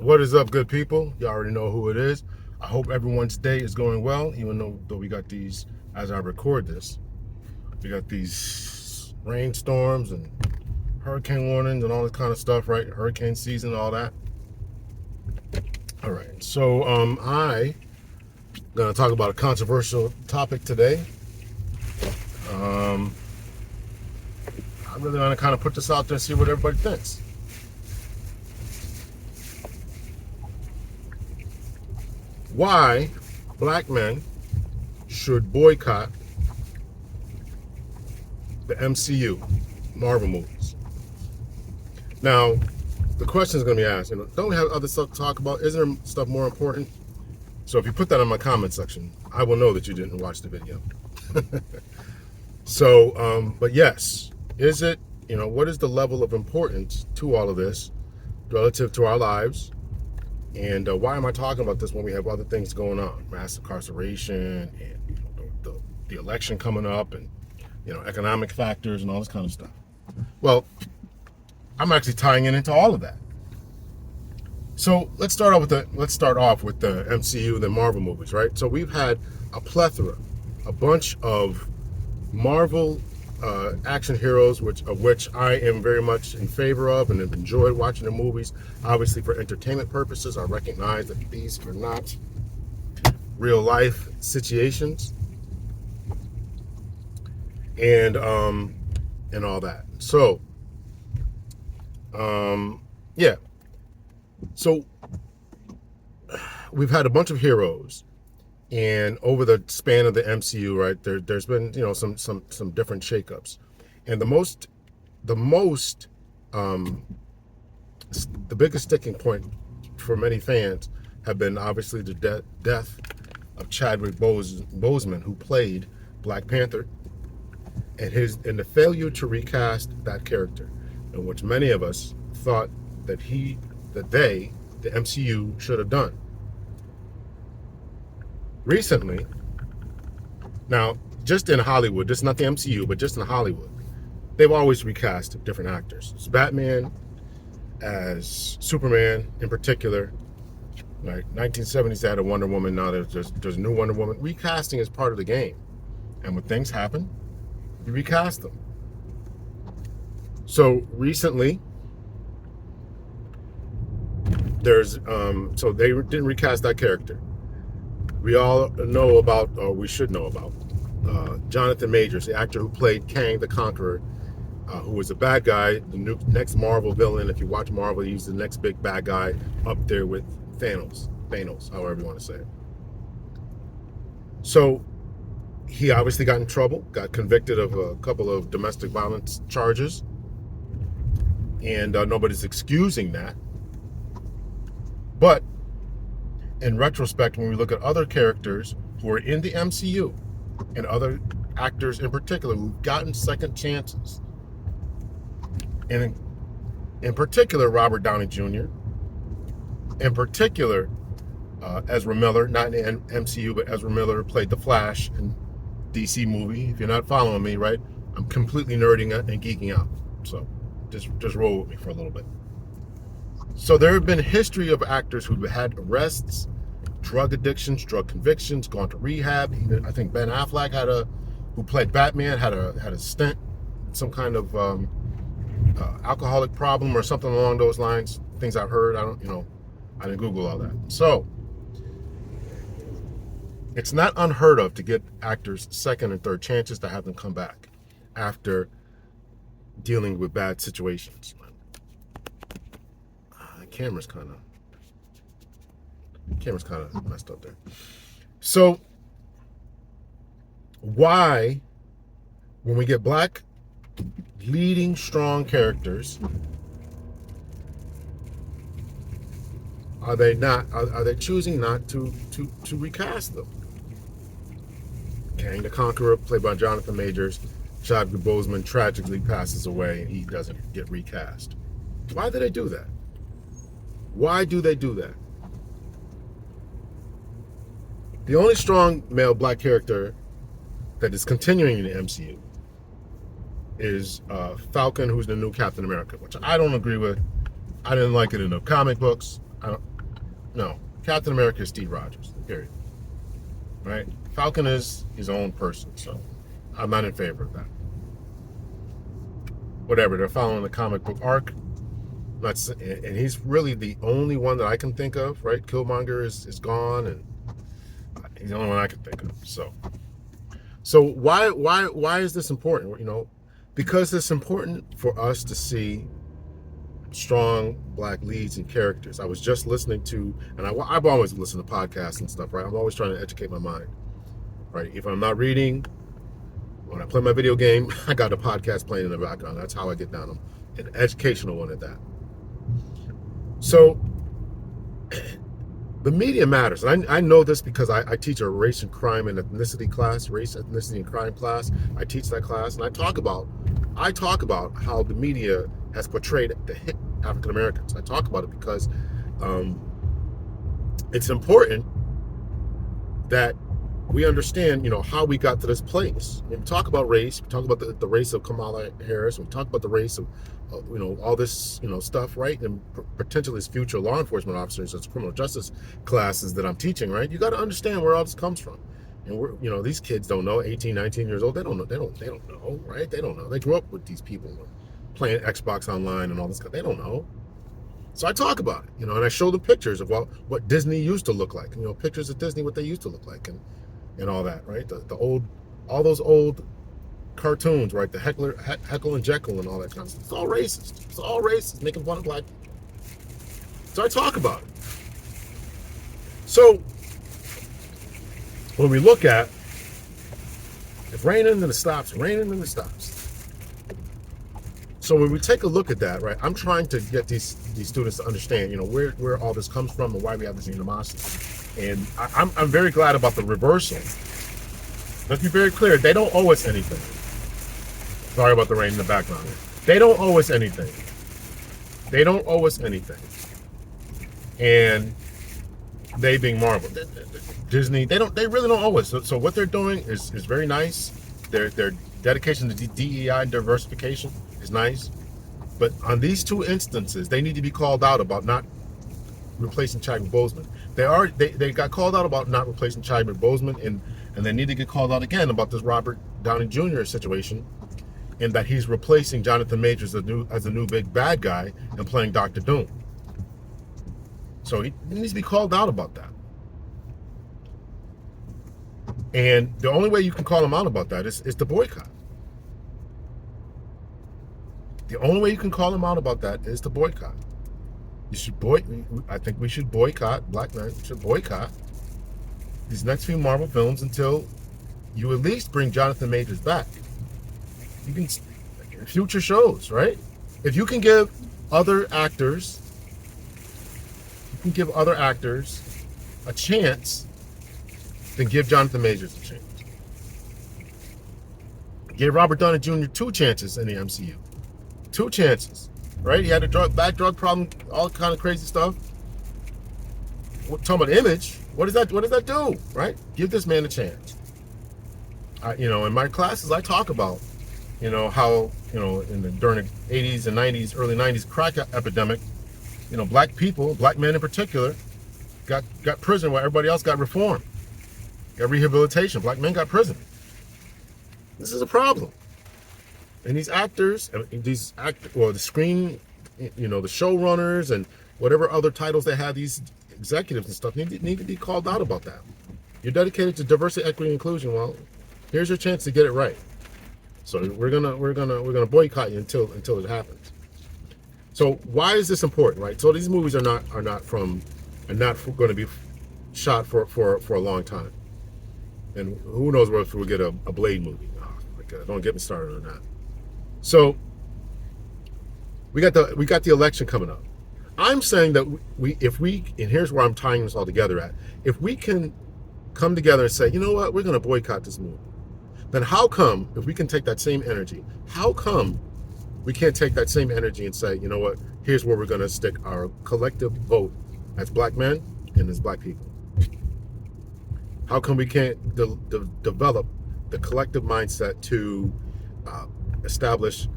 What is up, good people? You already know who it is. I hope everyone's day is going well, even though we got these, as I record this, we got these rainstorms and hurricane warnings and all this kind of stuff, right? Hurricane season, all that. All right, so I gonna talk about a controversial topic today. I really want to kind of put this out there and see what everybody thinks. Why black men should boycott the MCU, Marvel movies. Now, the question is going to be asked, don't we have other stuff to talk about? Isn't there stuff more important? So if you put that in my comment section, I will know that you didn't watch the video. So, but yes, is it, what is the level of importance to all of this relative to our lives? And why am I talking about this when we have other things going on? Mass incarceration and the election coming up and, economic factors and all this kind of stuff. Well, I'm actually tying it into all of that. So let's start off with the MCU, the Marvel movies, right? So we've had a plethora, a bunch of Marvel action heroes, of which I am very much in favor of and have enjoyed watching the movies. Obviously, for entertainment purposes, I recognize that these are not real life situations, and all that. So, yeah. So we've had a bunch of heroes. And over the span of the MCU, right, there's been some different shakeups, and the biggest sticking point for many fans have been obviously the death of Chadwick Boseman, who played Black Panther, and the failure to recast that character, in which many of us thought that the MCU should have done. Recently, now, just in Hollywood, just not the MCU, but just in Hollywood, they've always recast different actors. As Batman, as Superman in particular, like 1970s they had a Wonder Woman, now there's a new Wonder Woman. Recasting is part of the game. And when things happen, you recast them. So recently, so they didn't recast that character. We all know about, or we should know about, Jonathan Majors, the actor who played Kang the Conqueror, who was a bad guy, the next Marvel villain. If you watch Marvel, he's the next big bad guy up there with Thanos, however you want to say it. So he obviously got in trouble, got convicted of a couple of domestic violence charges, and nobody's excusing that. But in retrospect, when we look at other characters who are in the MCU and other actors in particular who've gotten second chances, and in particular Robert Downey Jr., in particular Ezra Miller, not in the MCU, but Ezra Miller played the Flash in DC movie. If you're not following me, right, I'm completely nerding out and geeking out. So just roll with me for a little bit. So there have been a history of actors who've had arrests, drug addictions, drug convictions, gone to rehab. Even I think Ben Affleck who played Batman, had a stint, some kind of alcoholic problem or something along those lines. Things I've heard. I didn't Google all that. So it's not unheard of to get actors second and third chances, to have them come back after dealing with bad situations. Camera's kind of messed up there. So why, when we get black leading strong characters, are they choosing not to recast them? Kang the Conqueror, played by Jonathan Majors, Chadwick Boseman tragically passes away and he doesn't get recast. Why do they do that? Why do they do that? The only strong male black character that is continuing in the MCU is Falcon, who's the new Captain America, which I don't agree with. I didn't like it in the comic books. No. Captain America is Steve Rogers. Period. Right? Falcon is his own person, so I'm not in favor of that. Whatever, they're following the comic book arc. And he's really the only one that I can think of, right? Killmonger is gone, and he's the only one I can think of. So why is this important? You know, because it's important for us to see strong black leads and characters. I was just listening to, and I've always listened to podcasts and stuff, right? I'm always trying to educate my mind, right? If I'm not reading, when I play my video game, I got a podcast playing in the background. That's how I get down. I'm an educational one at that. So the media matters. And I know this because I teach a race and crime and ethnicity class, race, ethnicity, and crime class. I teach that class, and I talk about how the media has portrayed the hit African Americans. I talk about it because it's important that we understand, you know, how we got to this place. When we talk about race, we talk about the race of Kamala Harris, we talk about the race of, you know, all this, you know, stuff, right? And potentially as future law enforcement officers, as criminal justice classes that I'm teaching, right? You got to understand where all this comes from. And we're, you know, these kids don't know, 18, 19 years old, they don't know, right? They don't know. They grew up with these people playing Xbox online and all this stuff. They don't know. So I talk about it, you know, and I show them pictures of what Disney used to look like, you know, pictures of Disney, what they used to look like, and all that, right? All those old cartoons, right? The Heckle and Jekyll and all that kind of stuff. It's all racist. It's all racist, making fun of black people. So I talk about it. So when we look at, if raining, then it stops. Raining, then it stops. So when we take a look at that, right? I'm trying to get these students to understand, you know, where all this comes from and why we have this animosity. And I'm very glad about the reversal. Let's be very clear. They don't owe us anything. Sorry about the rain in the background. They don't owe us anything. They don't owe us anything. And they being Marvel, Disney, they really don't owe us. So what they're doing is very nice. Their dedication to DEI and diversification is nice. But on these two instances, they need to be called out about not replacing Chadwick Boseman. They got called out about not replacing Chadwick Boseman, and they need to get called out again about this Robert Downey Jr. situation, in that he's replacing Jonathan Majors as the new big bad guy and playing Dr. Doom. So he needs to be called out about that. And the only way you can call him out about that is to boycott. The only way you can call him out about that is to boycott. I think we should boycott, black men should boycott these next few Marvel films until you at least bring Jonathan Majors back. You can, future shows, right? If you can give other actors, a chance, then give Jonathan Majors a chance. Give Robert Downey Jr. 2 chances in the MCU. 2 chances. Right? He had a bad drug problem, all kind of crazy stuff. We're talking about image. What does that do? Right? Give this man a chance. You know, in my classes, I talk about, you know, how, you know, during the 80s and 90s, early 90s crack epidemic, you know, black people, black men in particular, got prison while everybody else got reform, got rehabilitation. Black men got prison. This is a problem. And these actors, the screen, you know, the showrunners and whatever other titles they have, these executives and stuff need to be called out about that. You're dedicated to diversity, equity, and inclusion. Well, here's your chance to get it right. So we're gonna boycott you until it happens. So why is this important, right? So these movies are not going to be shot for a long time, and who knows if we'll get a Blade movie. Oh my God, don't get me started on that. So we got the election coming up. I'm saying that and here's where I'm tying this all together at. If we can come together and say, you know what, we're going to boycott this movie, then how come, if we can take that same energy, how come we can't take that same energy and say, you know what, here's where we're going to stick our collective vote as black men and as black people? How come we can't develop the collective mindset to establish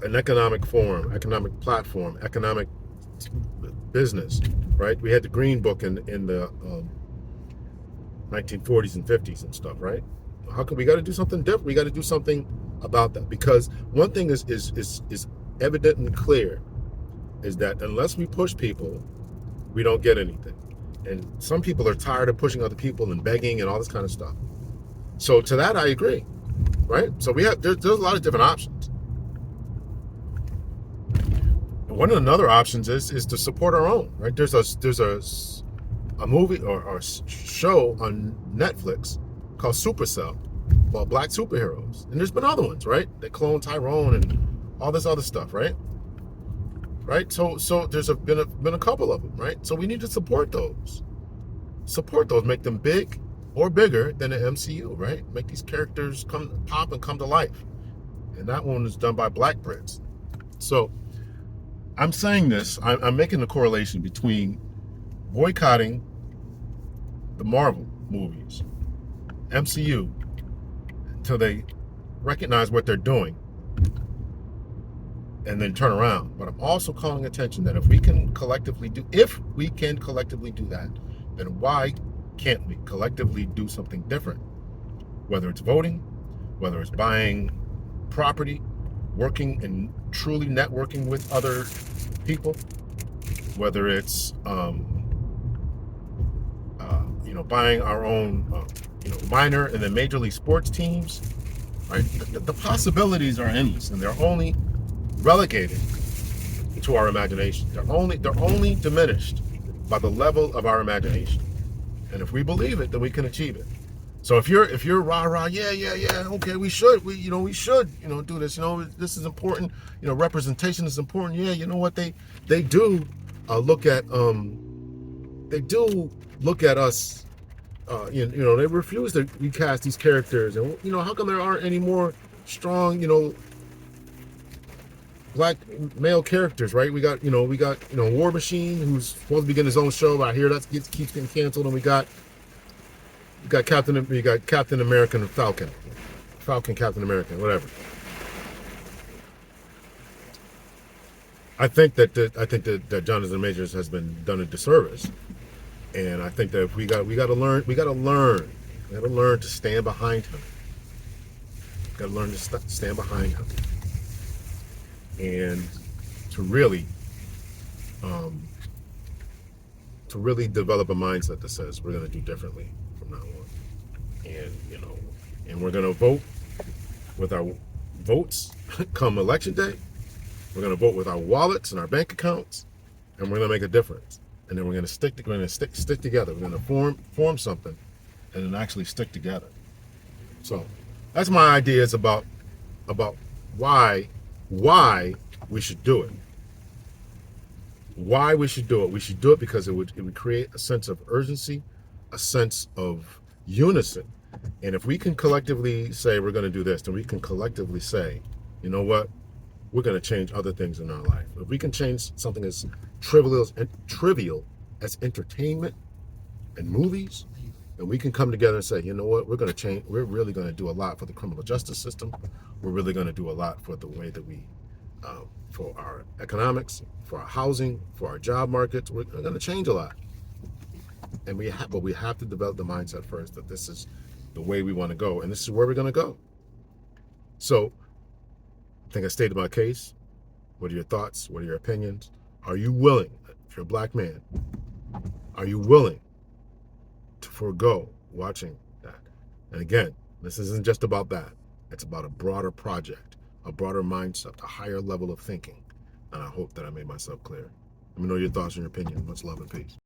an economic forum, economic platform, economic business, right? We had the Green Book in the 1940s and 50s and stuff, right? How come we got to do something different? We got to do something about that, because one thing is evident and clear, is that unless we push people, we don't get anything. And some people are tired of pushing other people and begging and all this kind of stuff. So to that, I agree, right? So there's a lot of different options. And one of the other options is to support our own, right? There's a movie or show on Netflix called Supercell, about black superheroes, and there's been other ones, right? They clone Tyrone and all this other stuff, right? Right. So there's been a couple of them, right? So we need to support those. Support those. Make them big or bigger than the MCU, right? Make these characters pop and come to life. And that one is done by Black Brits. So I'm saying this. I'm making the correlation between boycotting the Marvel movies, MCU, until they recognize what they're doing and then turn around. But I'm also calling attention that if we can collectively do that, then why can't we collectively do something different? Whether it's voting, whether it's buying property, working and truly networking with other people, whether it's buying our own minor and then major league sports teams, right? The possibilities are endless, and they're only relegated to our imagination. They're only diminished by the level of our imagination. And if we believe it, then we can achieve it. So if you're rah, yeah, okay, we should do this. This is important. Representation is important. Yeah, you know what they do look at us. They refuse to recast these characters, and how come there aren't any more strong black male characters, right? We got War Machine, who's supposed to be getting his own show, but I hear that keeps getting canceled, and we got Captain America and Falcon Captain America, whatever. I think that Jonathan Majors has been done a disservice, and I think that we got to learn to stand behind him. Got to learn to stand behind him, and to really develop a mindset that says we're going to do differently from now on, and we're going to vote with our votes come election day. We're going to vote with our wallets and our bank accounts, and we're going to make a difference. And then we're going to stick together. We're going to form something, and then actually stick together. So that's my ideas about why we should do it. Why we should do it. We should do it because it would create a sense of urgency, a sense of unison. And if we can collectively say we're going to do this, then we can collectively say, you know what? We're going to change other things in our life. If we can change something as trivial as entertainment and movies, then we can come together and say, you know what? We're going to change. We're really going to do a lot for the criminal justice system. We're really going to do a lot for the way that we, for our economics, for our housing, for our job markets. We're going to change a lot. And but we have to develop the mindset first that this is the way we want to go, and this is where we're going to go. So I think I stated my case. What are your thoughts? What are your opinions? Are you willing, if you're a black man, are you willing to forego watching that? And again, this isn't just about that. It's about a broader project, a broader mindset, a higher level of thinking. And I hope that I made myself clear. Let me know your thoughts and your opinions. Much love and peace.